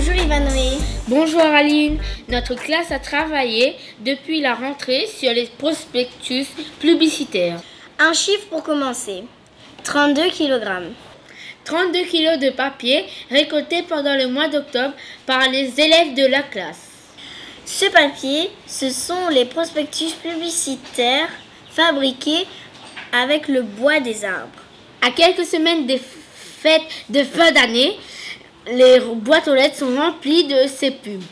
Bonjour Ivanoé. Bonjour Aline. Notre classe a travaillé depuis la rentrée sur les prospectus publicitaires. Un chiffre pour commencer. 32 kg. 32 kg de papier récoltés pendant le mois d'octobre par les élèves de la classe. Ce papier, ce sont les prospectus publicitaires fabriqués avec le bois des arbres. À quelques semaines des fêtes de fin d'année, les boîtes aux lettres sont remplies de ces pubs.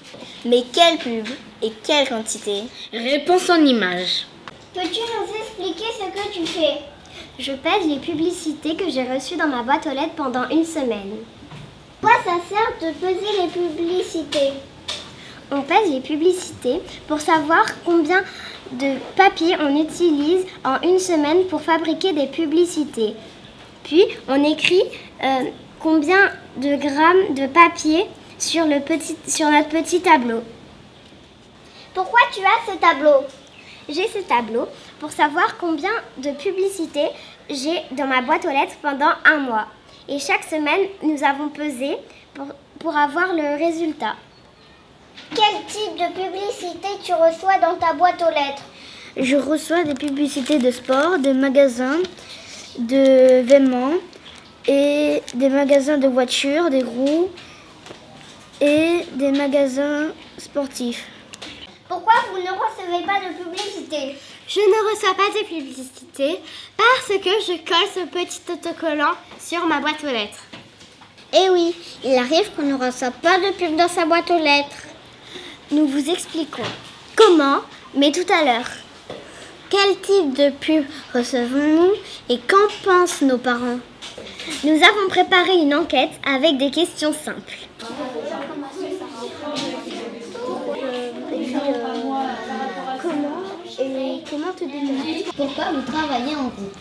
Mais quelle pub et quelle quantité? Réponse en images. Peux-tu nous expliquer ce que tu fais? Je pèse les publicités que j'ai reçues dans ma boîte aux lettres pendant une semaine. Quoi ça sert de peser les publicités? On pèse les publicités pour savoir combien de papier on utilise en une semaine pour fabriquer des publicités. Puis on écrit combien de grammes de papier sur notre petit tableau. Pourquoi tu as ce tableau? J'ai ce tableau pour savoir combien de publicités j'ai dans ma boîte aux lettres pendant un mois. Et chaque semaine, nous avons pesé pour avoir le résultat. Quel type de publicité tu reçois dans ta boîte aux lettres? Je reçois des publicités de sport, de magasins, de vêtements et des magasins de voitures, des roues et des magasins sportifs. Pourquoi vous ne recevez pas de publicité? Je ne reçois pas de publicité parce que je colle ce petit autocollant sur ma boîte aux lettres. Eh oui, il arrive qu'on ne reçoit pas de pub dans sa boîte aux lettres. Nous vous expliquons comment, mais tout à l'heure. Quel type de pub recevons-nous et qu'en pensent nos parents? Nous avons préparé une enquête avec des questions simples. Comment te dénommer? Pourquoi vous travaillez en groupe?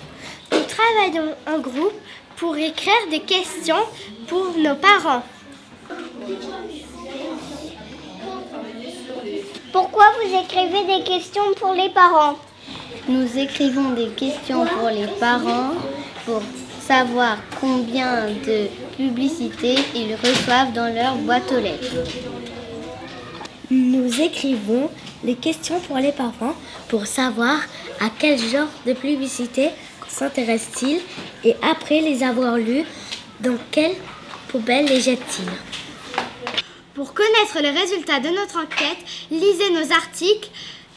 Nous travaillons en groupe pour écrire des questions pour nos parents. Pourquoi vous écrivez des questions pour les parents? Nous écrivons des questions pour les parents pour savoir combien de publicités ils reçoivent dans leur boîte aux lettres. Nous écrivons les questions pour les parents pour savoir à quel genre de publicité s'intéressent-ils et après les avoir lues, dans quelle poubelle les jettent-ils. Pour connaître les résultats de notre enquête, lisez nos articles.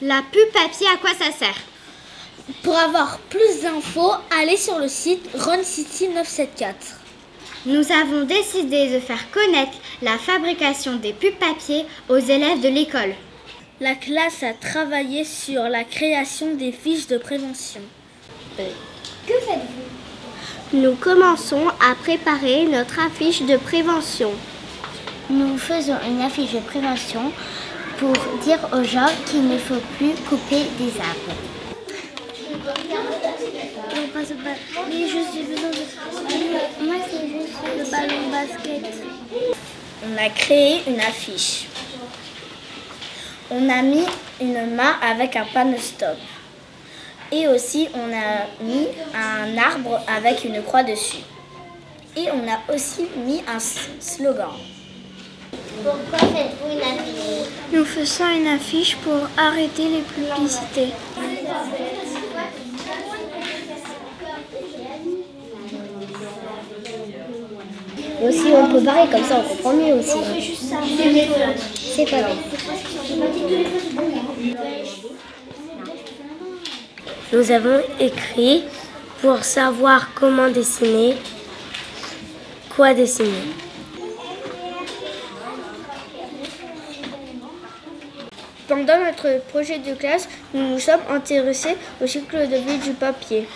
La pub papier, à quoi ça sert? Pour avoir plus d'infos, allez sur le site Run City 974. Nous avons décidé de faire connaître la fabrication des pubs papier aux élèves de l'école. La classe a travaillé sur la création des fiches de prévention. Que faites-vous? Nous commençons à préparer notre affiche de prévention. Nous faisons une affiche de prévention pour dire aux gens qu'il ne faut plus couper des arbres. Moi, c'est juste le ballon basket. On a créé une affiche. On a mis une main avec un panneau stop. Et aussi, on a mis un arbre avec une croix dessus. Et on a aussi mis un slogan. Pourquoi faites-vous une affiche? Nous faisons une affiche pour arrêter les publicités. Aussi, on peut parler comme ça, on comprend mieux aussi. C'est pas vrai. Nous avons écrit pour savoir comment dessiner, quoi dessiner. Pendant notre projet de classe, nous nous sommes intéressés au cycle de vie du papier.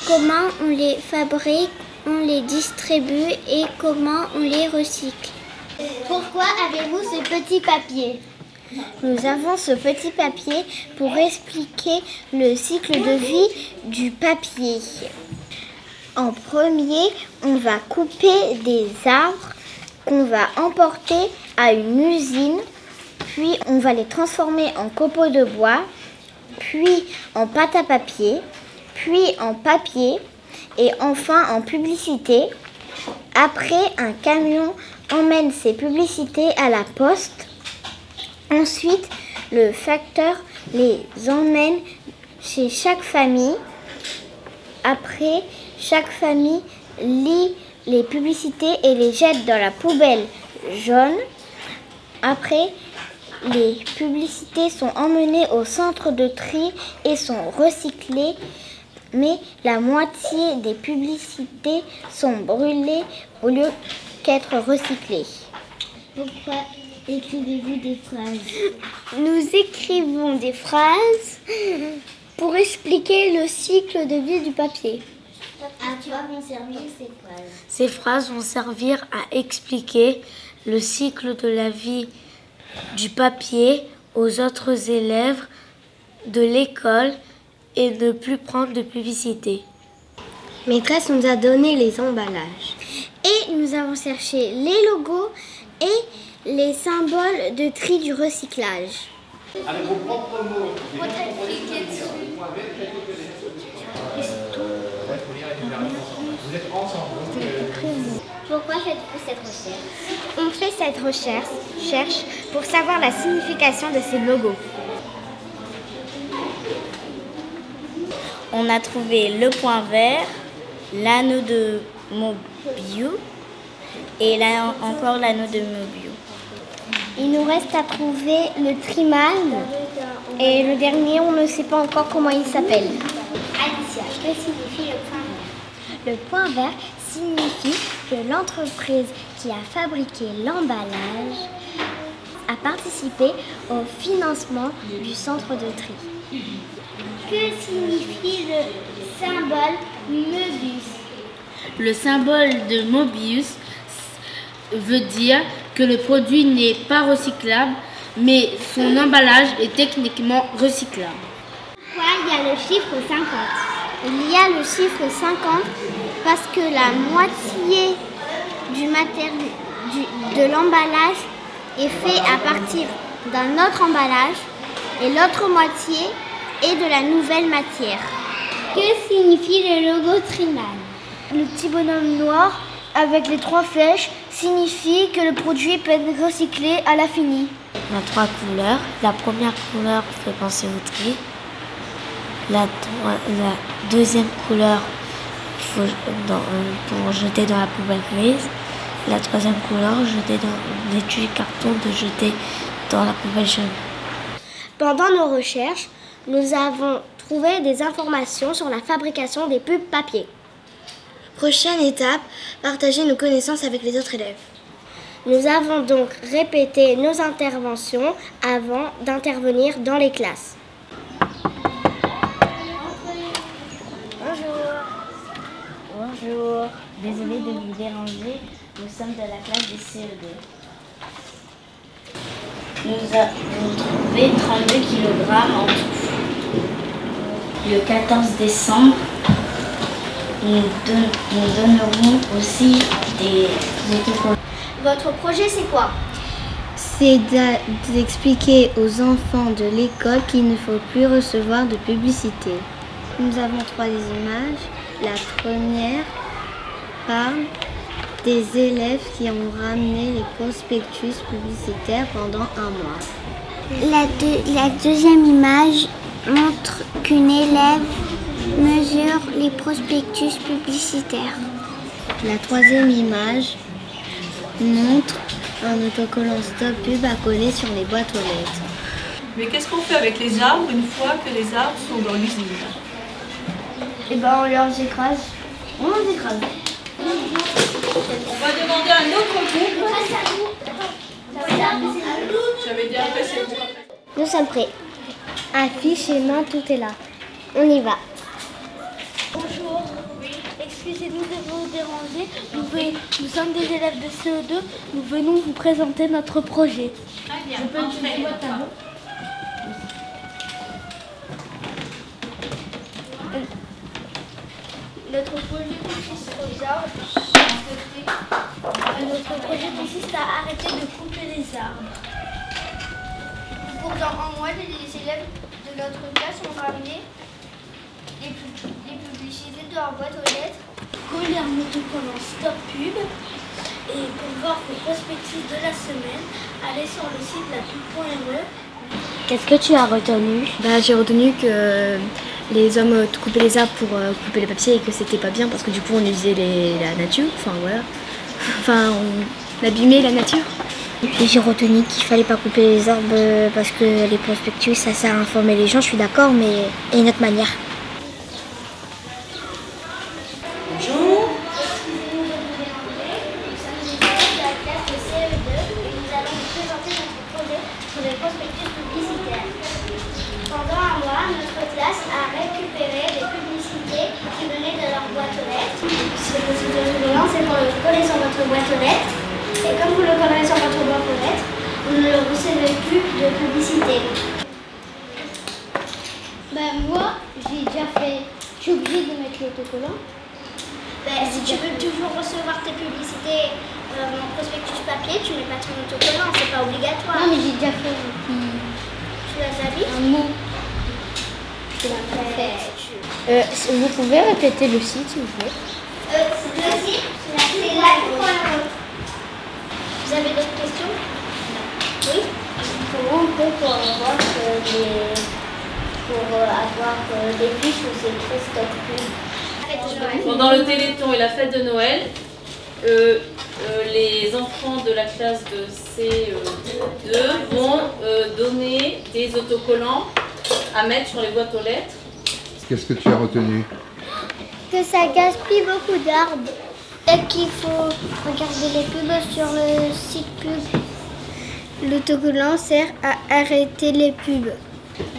Comment on les fabrique, on les distribue et comment on les recycle. Pourquoi avez-vous ce petit papier? Nous avons ce petit papier pour expliquer le cycle de vie du papier. En premier, on va couper des arbres qu'on va emporter à une usine, puis on va les transformer en copeaux de bois, puis en pâte à papier, puis en papier et enfin en publicité. Après, un camion emmène ces publicités à la poste. Ensuite, le facteur les emmène chez chaque famille. Après, chaque famille lit les publicités et les jette dans la poubelle jaune. Après, les publicités sont emmenées au centre de tri et sont recyclées, mais la moitié des publicités sont brûlées au lieu qu'être recyclées. Pourquoi écrivez-vous des phrases? Nous écrivons des phrases pour expliquer le cycle de vie du papier. À quoi vont servir ces phrases? Ces phrases vont servir à expliquer le cycle de la vie du papier aux autres élèves de l'école et ne plus prendre de publicité. Maîtresse nous a donné les emballages. Et nous avons cherché les logos et les symboles de tri du recyclage. Avec vos propres mots. Vous êtes ensemble. Pourquoi faites-vous cette recherche? On fait cette recherche pour savoir la signification de ces logos. On a trouvé le point vert, l'anneau de Mobius et là encore l'anneau de Mobius. Il nous reste à trouver le trimane et le dernier, on ne sait pas encore comment il s'appelle. Alicia, que signifie le point vert? Le point vert signifie que l'entreprise qui a fabriqué l'emballage a participé au financement du centre de tri. Que signifie le symbole Mobius? Le symbole de Mobius veut dire que le produit n'est pas recyclable, mais son emballage est techniquement recyclable. Pourquoi il y a le chiffre 50? Il y a le chiffre 50 parce que la moitié de l'emballage est fait à partir d'un autre emballage et l'autre moitié est de la nouvelle matière. Que signifie le logo Triman? Le petit bonhomme noir avec les 3 flèches signifie que le produit peut être recyclé à l'infini. On a 3 couleurs. La première couleur fait penser au tri. La deuxième couleur pour jeter dans la poubelle grise. La troisième couleur, jeter dans l'étui carton de jeter dans la poubelle jaune. Pendant nos recherches, nous avons trouvé des informations sur la fabrication des pubs papier. Prochaine étape, partager nos connaissances avec les autres élèves. Nous avons donc répété nos interventions avant d'intervenir dans les classes. Bonjour, désolée de vous déranger, nous sommes de la classe des CE2. Nous avons trouvé 32 kg en tout. Le 14 décembre, nous donnerons aussi des autocollants. Votre projet, c'est quoi? C'est d'expliquer aux enfants de l'école qu'il ne faut plus recevoir de publicité. Nous avons 3 images. La première parle des élèves qui ont ramené les prospectus publicitaires pendant un mois. La deuxième image montre qu'une élève mesure les prospectus publicitaires. La troisième image montre un autocollant Stop Pub à coller sur les boîtes aux lettres. Mais qu'est-ce qu'on fait avec les arbres une fois que les arbres sont dans l'usine? Et ben on les écrase. On les écrase. On va demander un autre concours. J'avais dit après c'est bon. Nous sommes prêts. Affiche et main, tout est là. On y va. Bonjour, excusez-nous de vous déranger. Nous sommes des élèves de CE2. Nous venons vous présenter notre projet. Très bien. Je peux utiliser votre tableau. Notre projet consiste à arrêter de couper les arbres. Pendant un mois, les élèves de notre classe ont ramené les publicités de leur boîte aux lettres, Coller un autocollant Stop Pub Et pour voir vos perspectives de la semaine, allez sur le site lapub.me. Qu'est-ce que tu as retenu? J'ai retenu que les hommes coupaient les arbres pour couper le papier et que c'était pas bien parce que du coup on usait la nature, on abîmait la nature. Et j'ai retenu qu'il fallait pas couper les arbres parce que les prospectus ça sert à informer les gens, je suis d'accord, mais et une autre manière. Bonjour. La classe de CE2 et nous allons vous présenter notre projet sur les prospectus publicitaires. Pendant un mois, notre classe a récupéré des publicités qui venaient de leur boîte aux lettres. Ce procédé-là, c'est pour le coller sur votre boîte aux lettres. Et comme vous le collerez sur votre boîte aux lettres, vous ne recevez plus de publicité. Moi, j'ai déjà fait. Je suis obligée de mettre l'autocollant. Si tu veux toujours recevoir tes publicités en prospectus papier, tu mets pas ton autocollant, c'est pas obligatoire. Non, mais j'ai déjà fait Tu l'as déjà vu? un mot. Vous pouvez répéter le site s'il vous plaît? Le site, c'est lapub.me. Vous avez d'autres questions? Oui? Comment on fait pour avoir des fiches où c'est écrit stop pub? Pendant le Téléthon et la fête de Noël, les enfants de la classe de CE2 vont donner des autocollants à mettre sur les boîtes aux lettres. Qu'est-ce que tu as retenu? Que ça gaspille beaucoup d'arbres. Et qu'il faut regarder les pubs sur le site pub. L'autocollant sert à arrêter les pubs.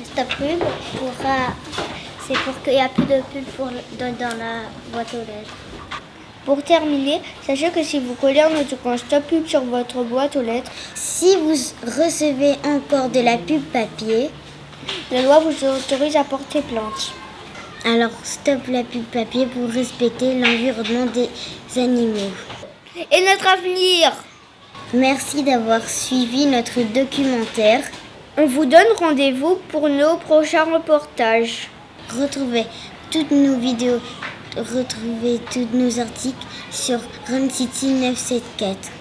Stop pub c'est pour qu'il n'y a plus de pub dans la boîte aux lettres. Pour terminer, sachez que si vous collez un autocollant Stop Pub sur votre boîte aux lettres, Si vous recevez encore de la pub papier, la loi vous autorise à porter plainte. alors stop la pub papier pour respecter l'environnement des animaux. Et notre avenir! Merci d'avoir suivi notre documentaire. On vous donne rendez-vous pour nos prochains reportages. Retrouvez toutes nos vidéos, retrouvez tous nos articles sur Run City 974.